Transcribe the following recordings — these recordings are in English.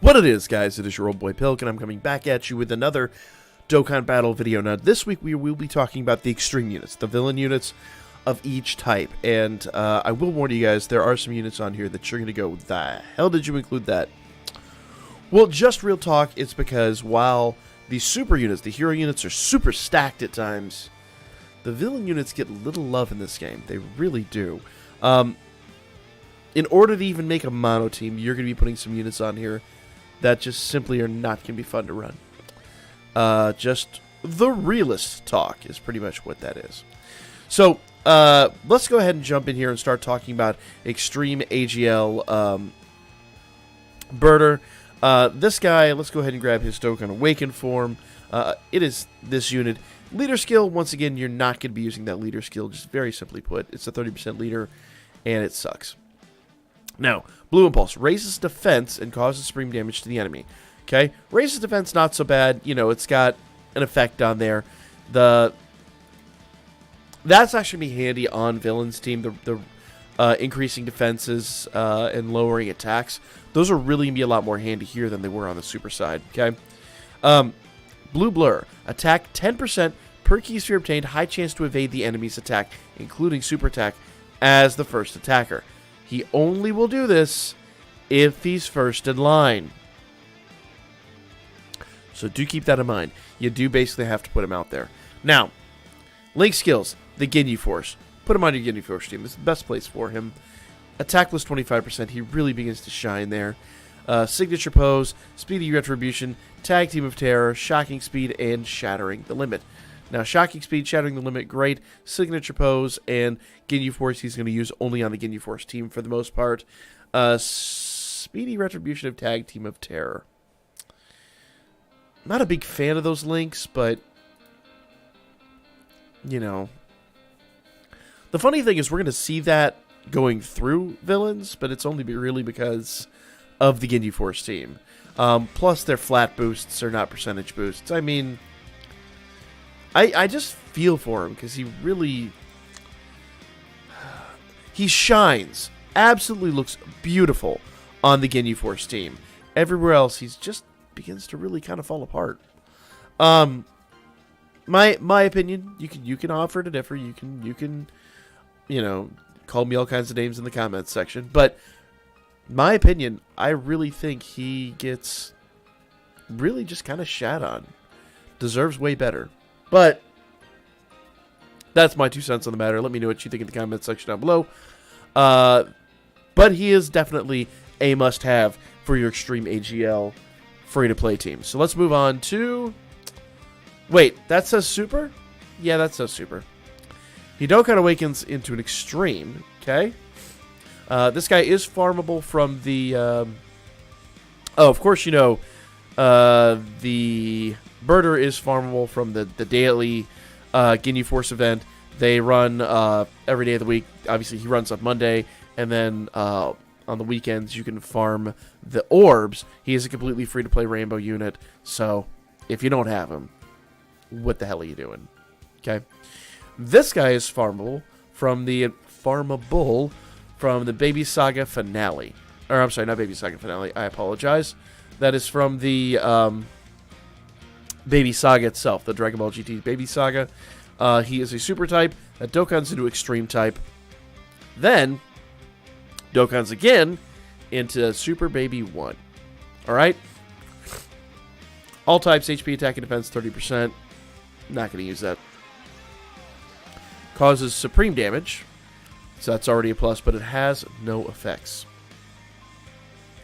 What it is, guys, it is your old boy Pilk, and I'm coming back at you with another Dokkan Battle video. Now, this week we will be talking about the extreme units, the villain units of each type. And I will warn you guys, there are some units on here that you're going to go, the hell did you include that? Well, just real talk, it's because while the super units, the hero units, are super stacked at times, the villain units get little love in this game. They really do. In order to even make a mono team, you're going to be putting some units on here that just simply are not going to be fun to run. Just the realist talk is pretty much what that is. So, let's go ahead and jump in here and start talking about Extreme AGL Birder. This guy, let's go ahead and grab his Dokkan Awaken form. It is this unit. Leader skill, once again, you're not going to be using that leader skill, just very simply put. It's a 30% leader, and it sucks. Now, Blue Impulse raises defense and causes supreme damage to the enemy. Okay, raises defense, not so bad. You know, it's got an effect on there. That's actually be handy on villains team. The increasing defenses and lowering attacks. Those are really gonna be a lot more handy here than they were on the super side. Okay, Blue Blur, attack 10% per key sphere obtained. High chance to evade the enemy's attack, including super attack, as the first attacker. He only will do this if he's first in line. So do keep that in mind. You do basically have to put him out there. Now, Link skills, the Ginyu Force. Put him on your Ginyu Force team. It's the best place for him. Attack plus 25%. He really begins to shine there. Signature Pose, Speedy Retribution, Tag Team of Terror, Shocking Speed, and Shattering the Limit. Now, Shocking Speed, Shattering the Limit, great. Signature Pose, and Ginyu Force he's going to use only on the Ginyu Force team for the most part. Speedy Retribution of Tag Team of Terror. Not a big fan of those links, but, you know. The funny thing is we're going to see that going through villains, but it's only really because of the Ginyu Force team. Plus, their flat boosts are not percentage boosts. I mean, I just feel for him because he really... He shines. Absolutely looks beautiful on the Ginyu Force team. Everywhere else, he's just begins to really kind of fall apart. My opinion, you can offer to differ. You can you know, call me all kinds of names in the comments section. But my opinion, I really think he gets really just kind of shat on. Deserves way better. But that's my 2 cents on the matter. Let me know what you think in the comments section down below. But he is definitely a must-have for your Extreme AGL free-to-play team. So let's move on to... Wait, that says Super? Yeah, that says Super. He Dokkan Awakens into an Extreme, okay? This guy is farmable from the... Oh, of course you know the Birder is farmable from the daily Ginyu Force event. They run every day of the week. Obviously, he runs on Monday, and then on the weekends you can farm the orbs. He is a completely free-to-play rainbow unit, so if you don't have him, what the hell are you doing? Okay, this guy is farmable from the Baby Saga finale. Or I'm sorry, not Baby Saga finale. I apologize. That is from the Baby Saga itself, the Dragon Ball GT Baby Saga. He is a super type that Dokkans into extreme type. Then Dokkans again into Super Baby 1. Alright? All types, HP, attack, and defense, 30%. Not going to use that. Causes supreme damage. So that's already a plus, but it has no effects.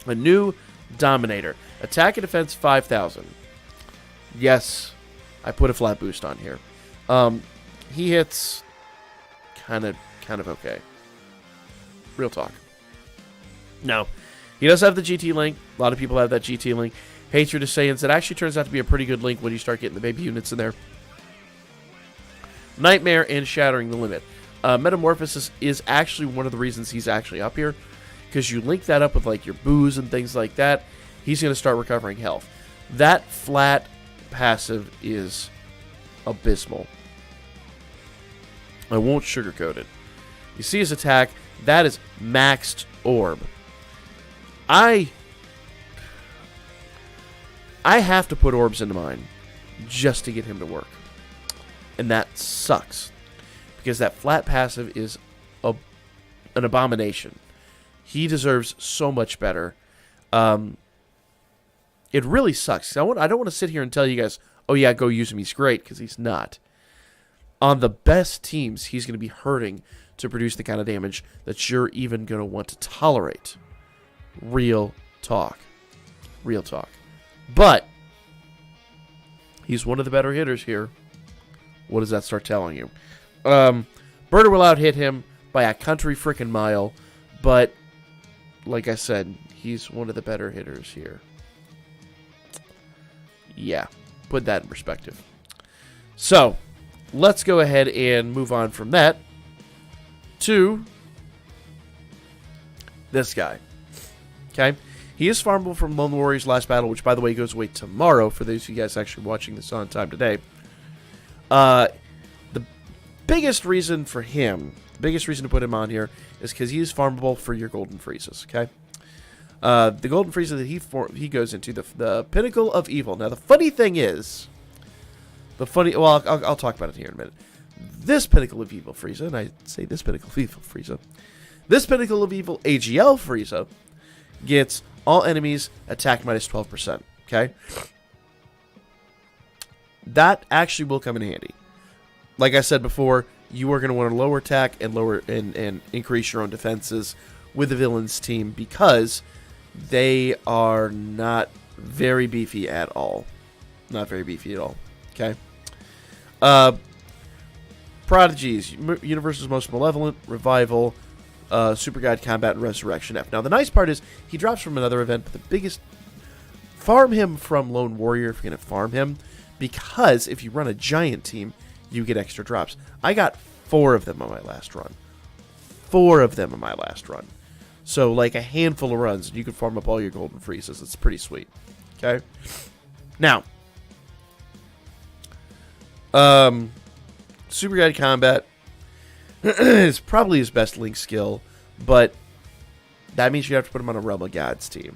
A new Dominator. Attack and defense, 5,000. Yes, I put a flat boost on here. He hits kind of okay. Real talk. No, he does have the GT link. A lot of people have that GT link. Hatred of Saiyans. It actually turns out to be a pretty good link when you start getting the baby units in there. Nightmare and Shattering the Limit. Metamorphosis is actually one of the reasons he's actually up here, because you link that up with like your booze and things like that. He's going to start recovering health. That flat passive is abysmal. I won't sugarcoat it. You see his attack, that is maxed orb. I have to put orbs into mine just to get him to work. And that sucks. Because that flat passive is an abomination. He deserves so much better. It really sucks. I don't want to sit here and tell you guys, oh yeah, go use him, he's great, because he's not. On the best teams, he's going to be hurting to produce the kind of damage that you're even going to want to tolerate. Real talk. Real talk. But he's one of the better hitters here. What does that start telling you? Birder will out-hit him by a country frickin' mile, but like I said, he's one of the better hitters here. Yeah, put that in perspective. So, let's go ahead and move on from that to this guy. Okay? He is farmable from Lone Warrior's last battle, which, by the way, goes away tomorrow for those of you guys actually watching this on time today. The biggest reason for him, the biggest reason to put him on here, is because he is farmable for your Golden Freezes, okay? The Golden Frieza that he goes into, the Pinnacle of Evil. Now, the funny thing is, well, I'll talk about it here in a minute. This Pinnacle of Evil Frieza, and I say this Pinnacle of Evil Frieza, this Pinnacle of Evil AGL Frieza gets all enemies attack minus 12%, okay? That actually will come in handy. Like I said before, you are going to want to lower attack and and increase your own defenses with the villain's team because they are not very beefy at all. Not very beefy at all. Okay. Prodigies, Universe's Most Malevolent, Revival, Super Guide, Combat, and Resurrection F. Now, the nice part is he drops from another event, but the biggest... Farm him from Lone Warrior if you're going to farm him, because if you run a giant team, you get extra drops. I got 4 of them on my last run. 4 of them on my last run. So, like a handful of runs, and you can farm up all your Golden Freezes. It's pretty sweet. Okay? Now, Super Guide Combat is probably his best Link skill, but that means you have to put him on a Realm of Gods team.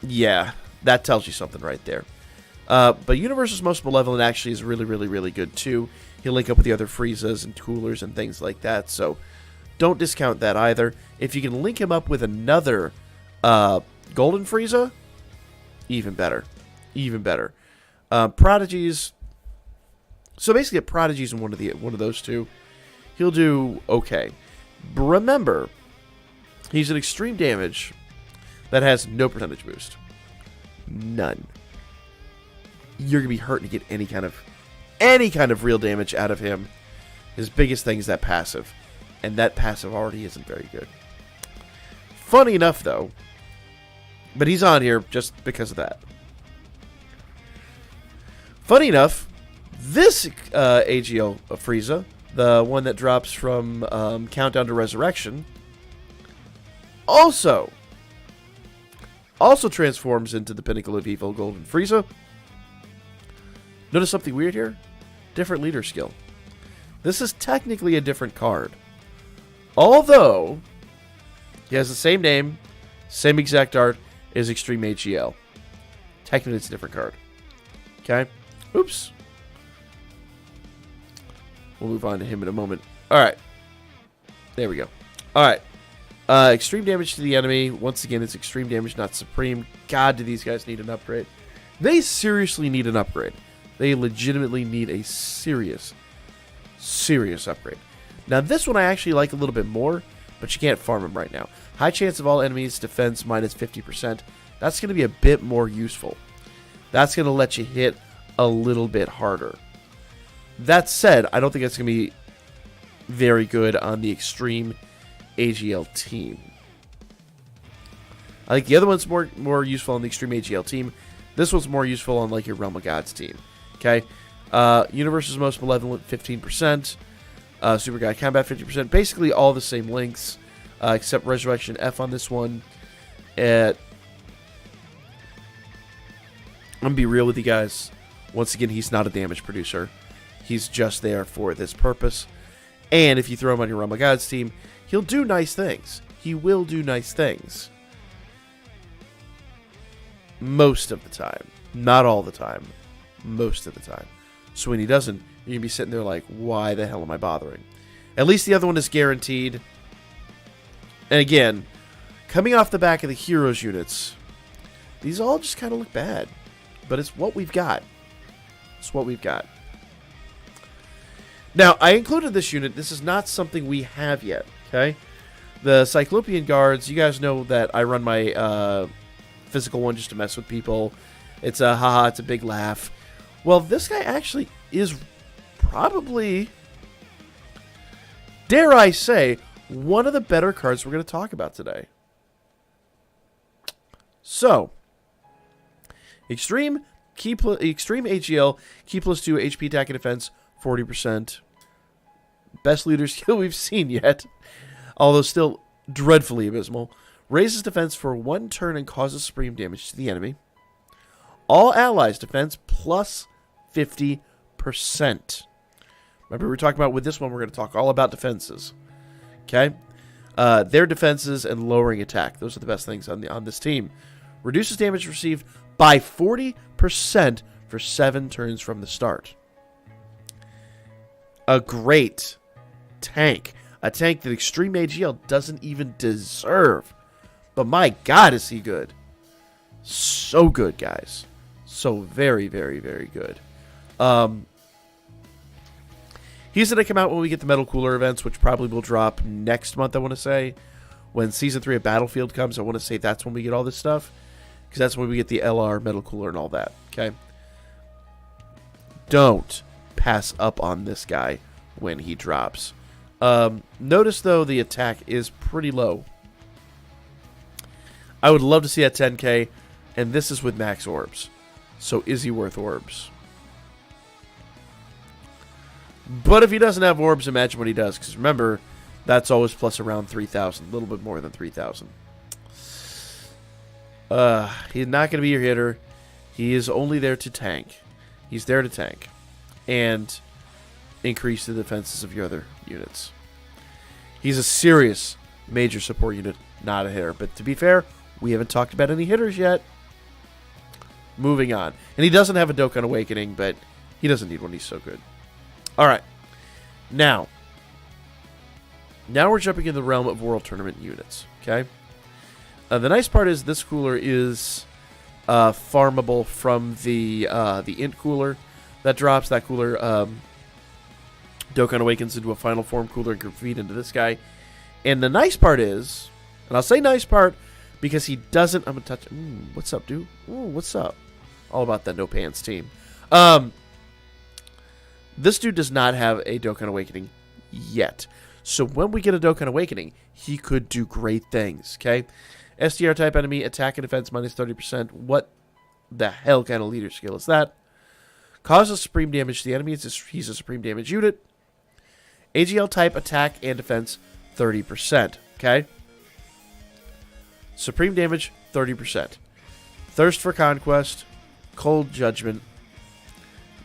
Yeah, that tells you something right there. But Universe's Most Malevolent actually is really, really, really good too. He'll link up with the other Friezas and Coolers and things like that, so don't discount that either. If you can link him up with another Golden Frieza, even better. Even better. Prodigies. So basically, a Prodigies in one of those two, he'll do okay. But remember, he's an extreme damage that has no percentage boost. None. You're gonna be hurt to get any kind of real damage out of him. His biggest thing is that passive, and that passive already isn't very good. Funny enough, though, but he's on here just because of that. Funny enough, this AGL Frieza, the one that drops from Countdown to Resurrection, also transforms into the Pinnacle of Evil Golden Frieza. Notice something weird here? Different leader skill. This is technically a different card. Although, he has the same name, same exact art as Extreme AGL. Technically, it's a different card. Okay? Oops. We'll move on to him in a moment. Alright. There we go. Alright. Extreme damage to the enemy. Once again, it's extreme damage, not supreme. God, do these guys need an upgrade. They seriously need an upgrade. They legitimately need a serious upgrade. Now, this one I actually like a little bit more, but you can't farm him right now. High chance of all enemies defense minus 50%. That's going to be a bit more useful. That's going to let you hit a little bit harder. That said, I don't think it's going to be very good on the Extreme AGL team. I think the other one's more useful on the Extreme AGL team. This one's more useful on like your Realm of Gods team. Okay? Universe's Most Malevolent, 15%. Super Guide Combat, 50%. Basically all the same links, except Resurrection F on this one. I'm going to be real with you guys. Once again, he's not a damage producer. He's just there for this purpose. And if you throw him on your Realm of Gods team, he'll do nice things. he will do nice things. Most of the time. Not all the time. Most of the time. So when he doesn't, you're going to be sitting there like, why the hell am I bothering? At least the other one is guaranteed. And again, coming off the back of the Heroes units, these all just kind of look bad. But it's what we've got. It's what we've got. Now, I included this unit. This is not something we have yet, okay? The Cyclopean Guards, you guys know that I run my physical one just to mess with people. It's a haha, it's a big laugh. Well, this guy actually is probably, dare I say, one of the better cards we're going to talk about today. So, Extreme AGL, key plus 2, HP attack and defense, 40%. Best leader skill we've seen yet, although still dreadfully abysmal. Raises defense for 1 turn and causes supreme damage to the enemy. All allies defense plus 50%. Remember, we were talking about with this one, we're going to talk all about defenses. Okay? Their defenses and lowering attack. Those are the best things on this team. Reduces damage received by 40% for 7 turns from the start. A great tank. A tank that Extreme AGL doesn't even deserve. But my God, is he good. So good, guys. So very, very, very good. He's going to come out when we get the Metal Cooler events, which probably will drop next month, I want to say. When Season 3 of Battlefield comes, I want to say that's when we get all this stuff. Because that's when we get the LR, Metal Cooler, and all that. Okay? Don't pass up on this guy when he drops. Notice, though, the attack is pretty low. I would love to see that 10k, and this is with max orbs. So is he worth orbs? But if he doesn't have orbs, imagine what he does. Because remember, that's always plus around 3,000. A little bit more than 3,000. He's not going to be your hitter. He is only there to tank. He's there to tank. And increase the defenses of your other units. He's a serious major support unit, not a hitter. But to be fair, we haven't talked about any hitters yet. Moving on. And he doesn't have a Dokkan Awakening, but he doesn't need one. He's so good. Alright. Now we're jumping into the realm of World Tournament units. Okay? The nice part is this cooler is farmable from the Int cooler that drops. That cooler Dokkan Awakens into a final form cooler and can feed into this guy. And the nice part is, and I'll say nice part because he doesn't. I'm gonna touch. What's up, dude? Ooh, what's up? All about that no pants team. This dude does not have a Dokkan Awakening yet. So when we get a Dokkan Awakening, he could do great things. Okay, SDR type enemy attack and defense minus 30%. What the hell kind of leader skill is that? Causes supreme damage to the enemy. He's a supreme damage unit. AGL type attack and defense 30%. Okay. Supreme damage 30%. Thirst for Conquest. Cold Judgment.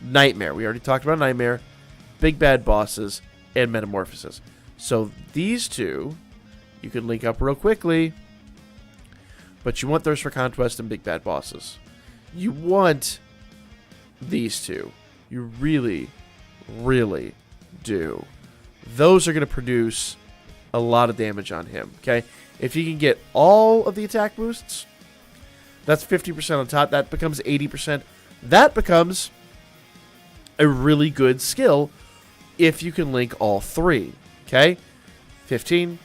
Nightmare. We already talked about Nightmare. Big Bad Bosses. And Metamorphosis. So these two you can link up real quickly. But you want Thirst for Conquest and Big Bad Bosses. You want these two. You really, really do. Those are going to produce a lot of damage on him. Okay? If you can get all of the attack boosts, that's 50% on top. That becomes 80%. That becomes a really good skill if you can link all three. Okay? 15.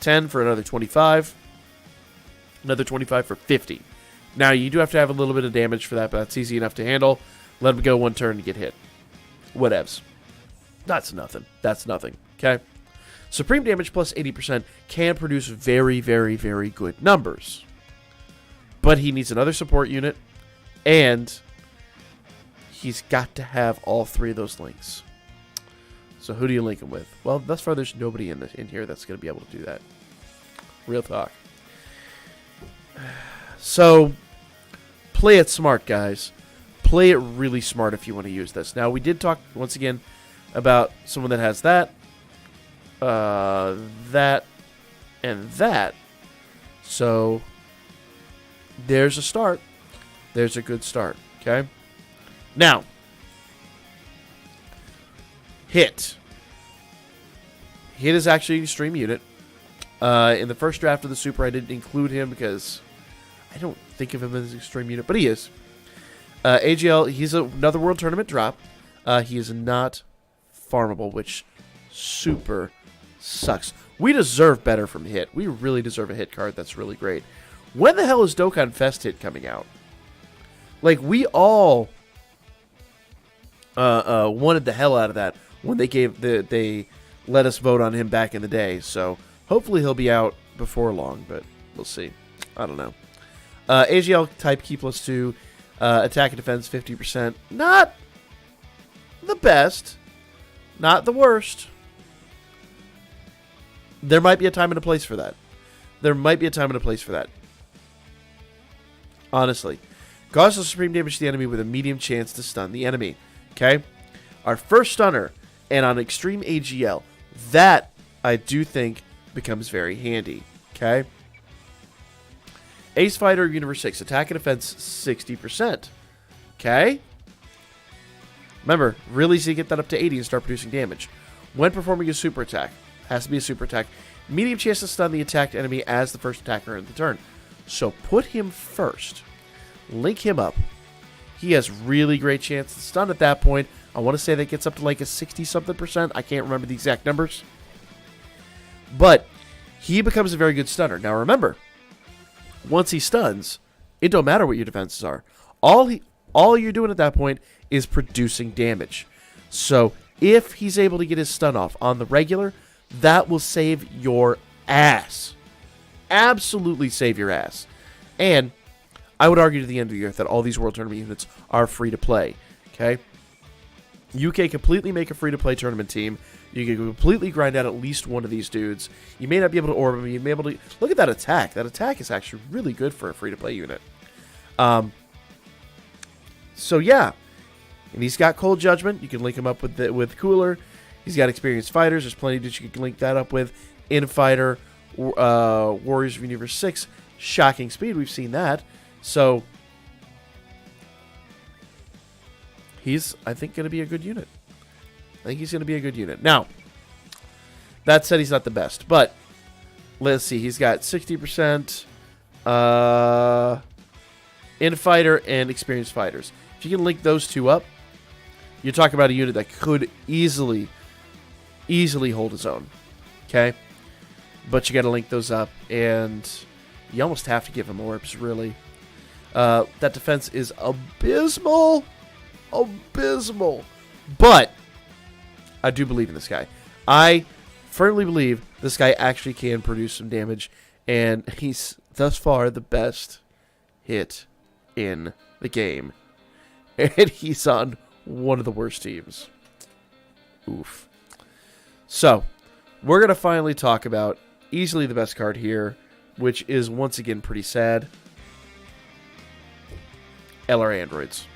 10 for another 25. Another 25 for 50. Now, you do have to have a little bit of damage for that, but that's easy enough to handle. Let him go one turn to get hit. Whatevs. That's nothing. That's nothing. Okay? Supreme damage plus 80% can produce very, very, very good numbers. But he needs another support unit, and he's got to have all three of those links. So who do you link him with? Well, thus far there's nobody in here that's going to be able to do that. Real talk. So, play it smart, guys. Play it really smart if you want to use this. Now, we did talk, once again, about someone that has that, and that. So there's a start. There's a good start. Okay. Now, Hit. Hit is actually an extreme unit. In the first draft of the Super, I didn't include him because I don't think of him as an extreme unit, but he is. AGL, he's another World Tournament drop. He is not farmable, which super sucks. We deserve better from Hit. We really deserve a Hit card that's really great. When the hell is Dokkan Fest Hit coming out? Like, we all wanted the hell out of that when they let us vote on him back in the day. So hopefully he'll be out before long, but we'll see. I don't know. AGL type key +2, attack and defense 50%. Not the best, not the worst. There might be a time and a place for that. Honestly. Causes supreme damage to the enemy with a medium chance to stun the enemy. Okay? Our first stunner, and on extreme AGL, that I do think becomes very handy. Okay? Ace Fighter Universe 6, attack and defense 60%. Okay? Remember, really easy to get that up to 80 and start producing damage. When performing a super attack, has to be a super attack, medium chance to stun the attacked enemy as the first attacker in the turn. So put him first. Link him up. He has really great chance to stun at that point. I want to say that gets up to like a 60-something%. I can't remember the exact numbers. But he becomes a very good stunner. Now remember, once he stuns, it don't matter what your defenses are. All you're doing at that point is producing damage. So if he's able to get his stun off on the regular, that will save your ass. Absolutely save your ass. And I would argue to the end of the earth that all these World Tournament units are free to play. Okay? You can completely make a free-to-play tournament team. You can completely grind out at least one of these dudes. You may not be able to orb them. You may be able to... Look at that attack. That attack is actually really good for a free-to-play unit. So, yeah. And he's got Cold Judgment. You can link him up with Cooler. He's got Experienced Fighters. There's plenty that you can link that up with. Infighter, Warriors of Universe 6. Shocking Speed. We've seen that. So... he's, I think, going to be a good unit. Now, that said, he's not the best. But, let's see. He's got 60% Infighter and Experienced Fighters. If you can link those two up, you're talking about a unit that could easily hold his own. Okay? But you got to link those up, and you almost have to give him orbs, really. That defense is abysmal. But I do believe in this guy. I firmly believe this guy actually can produce some damage, and he's thus far the best hit in the game. And he's on one of the worst teams. Oof. So, we're going to finally talk about easily the best card here, which is once again pretty sad. LR Androids.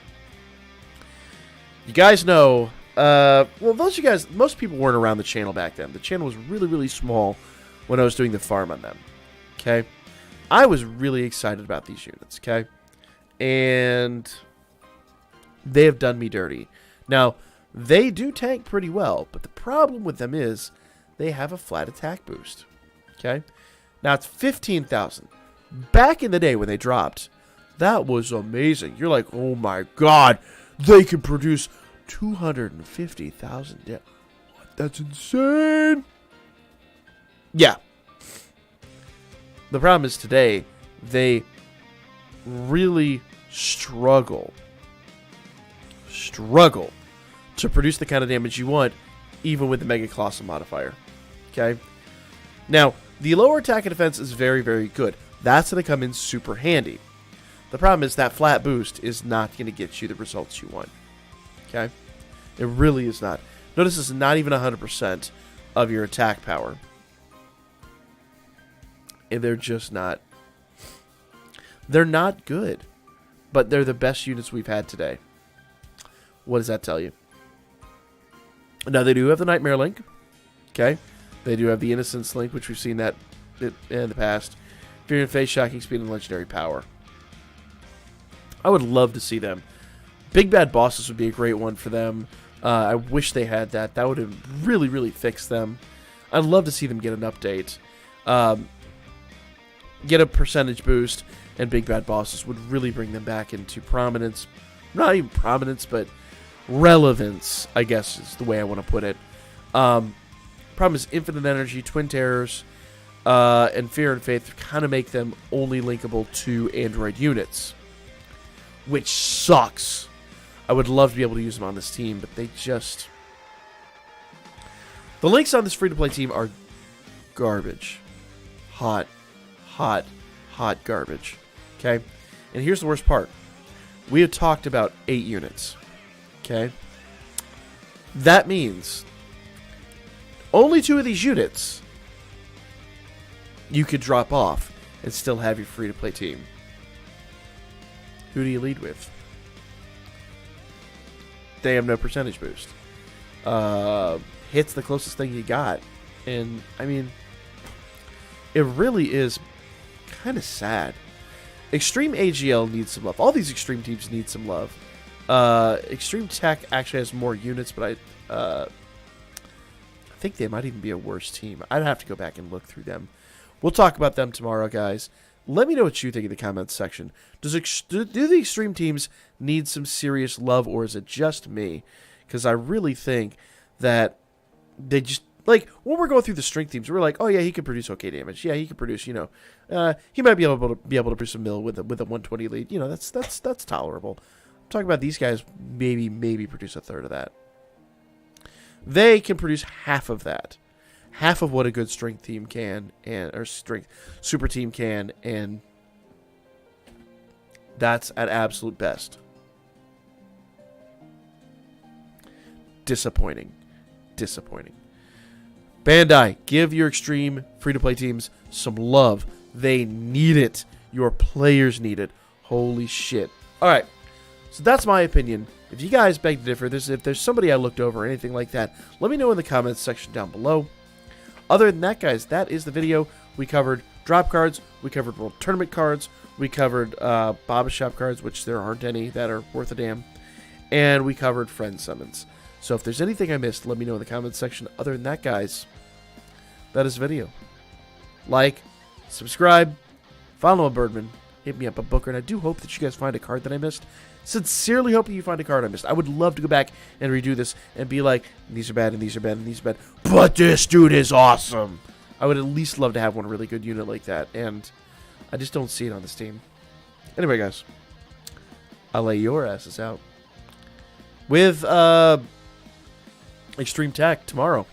You guys know, well, most people weren't around the channel back then. The channel was really, really small when I was doing the farm on them, okay? I was really excited about these units, okay? And they have done me dirty. Now, they do tank pretty well, but the problem with them is they have a flat attack boost, okay? Now, it's 15,000. Back in the day when they dropped, that was amazing. You're like, oh my god, they can produce 250,000. Yeah, what? That's insane. Yeah. The problem is today, they really struggle to produce the kind of damage you want, even with the Mega Colossal modifier. Okay? Now, the lower attack and defense is very, very good. That's going to come in super handy. The problem is that flat boost is not going to get you the results you want. Okay? It really is not. Notice it's not even 100% of your attack power. And they're just not. They're not good. But they're the best units we've had today. What does that tell you? Now, they do have the Nightmare Link. Okay? They do have the Innocence Link, which we've seen that in the past. Fear and Faith, Shocking Speed, and Legendary Power. I would love to see them. Big Bad Bosses would be a great one for them. I wish they had that. That would have really, really fixed them. I'd love to see them get an update. Get a percentage boost, and Big Bad Bosses would really bring them back into prominence. Not even prominence, but relevance, I guess is the way I want to put it. Problem is Infinite Energy, Twin Terrors, and Fear and Faith kind of make them only linkable to Android units, which sucks. I would love to be able to use them on this team, but they just... The links on this free-to-play team are garbage. Hot garbage. Okay? And here's the worst part. We have talked about 8 units. Okay? That means only 2 of these units you could drop off and still have your free-to-play team. Who do you lead with? They have no percentage boost. Hit's the closest thing you got. And, I mean, it really is kind of sad. Extreme AGL needs some love. All these Extreme teams need some love. Extreme Tech actually has more units, but I think they might even be a worse team. I'd have to go back and look through them. We'll talk about them tomorrow, guys. Let me know what you think in the comments section. Do the Extreme teams need some serious love, or is it just me? Because I really think that they just... Like, when we're going through the strength teams, we're like, oh, yeah, he can produce okay damage. Yeah, he can produce, you know... he might be able to produce a mill with a 120 lead. You know, that's tolerable. I'm talking about these guys maybe produce a third of that. They can produce half of that. Half of what a good strength team can, or strength super team can, and that's at absolute best. Disappointing. Bandai, give your Extreme free-to-play teams some love. They need it. Your players need it. Holy shit. Alright, so that's my opinion. If you guys beg to differ, if there's somebody I looked over or anything like that, let me know in the comments section down below. Other than that, guys, that is the video. We covered drop cards, we covered World Tournament cards, we covered Baba Shop cards, which there aren't any that are worth a damn, and we covered friend summons. So if there's anything I missed, let me know in the comments section. Other than that, guys, that is the video. Like, subscribe, follow Birdman, hit me up a Booker, and I do hope that you guys find a card that I missed. Sincerely hoping you find a card I missed. I would love to go back and redo this and be like, these are bad, and these are bad, and these are bad, but this dude is awesome. I would at least love to have one really good unit like that, and I just don't see it on this team. Anyway, guys, I'll lay your asses out with Extreme Tech tomorrow.